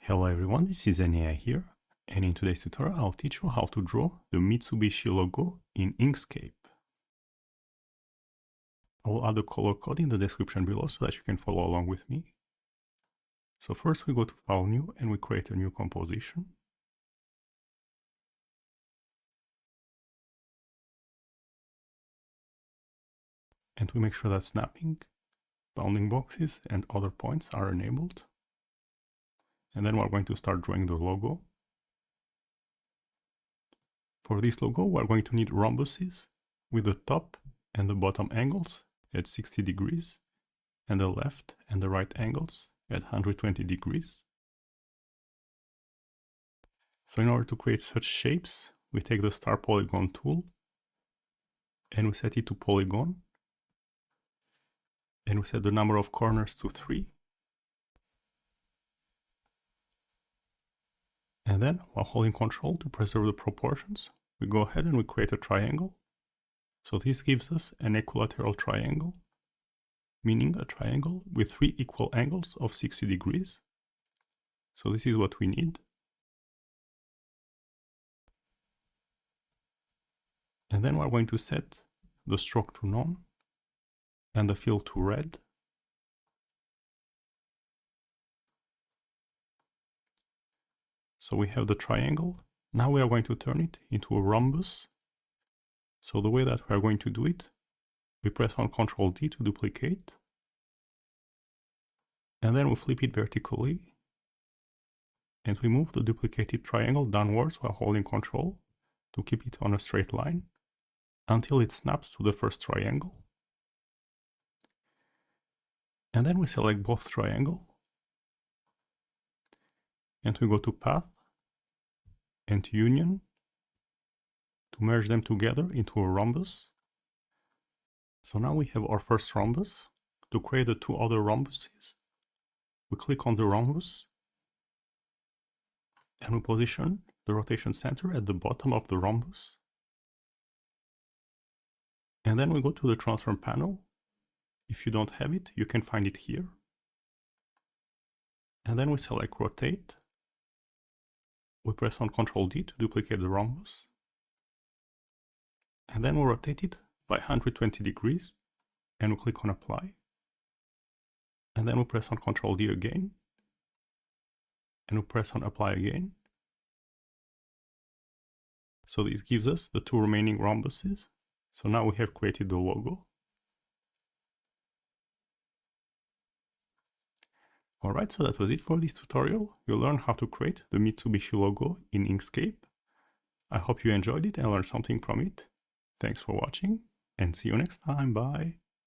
Hello everyone, this is Nia here, and in today's tutorial I'll teach you how to draw the Mitsubishi logo in Inkscape. I will add the color code in the description below so that you can follow along with me. So first we go to File New and we create a new composition. And we make sure that snapping, bounding boxes and other points are enabled. And then we're going to start drawing the logo. For this logo, we're going to need rhombuses with the top and the bottom angles at 60 degrees and the left and the right angles at 120 degrees. So in order to create such shapes, we take the star polygon tool and we set it to polygon. And we set the number of corners to 3. And then, while holding Ctrl to preserve the proportions, we go ahead and we create a triangle. So this gives us an equilateral triangle, meaning a triangle with 3 equal angles of 60 degrees. So this is what we need. And then we're going to set the stroke to none and the fill to red. So we have the triangle. Now we are going to turn it into a rhombus. So the way that we are going to do it, we press on Ctrl D to duplicate. And then we flip it vertically. And we move the duplicated triangle downwards while holding Ctrl to keep it on a straight line until it snaps to the first triangle. And then we select both triangles. And we go to Path and Union to merge them together into a rhombus. So now we have our first rhombus. To create the 2 other rhombuses, we click on the rhombus and we position the rotation center at the bottom of the rhombus. And then we go to the transform panel. If you don't have it, you can find it here. And then we select rotate. We press on Ctrl D to duplicate the rhombus. And then we rotate it by 120 degrees and we click on apply. And then we press on Ctrl D again. And we press on apply again. So this gives us the 2 remaining rhombuses. So now we have created the logo. Alright, so that was it for this tutorial. You learned how to create the Mitsubishi logo in Inkscape. I hope you enjoyed it and learned something from it. Thanks for watching and see you next time. Bye!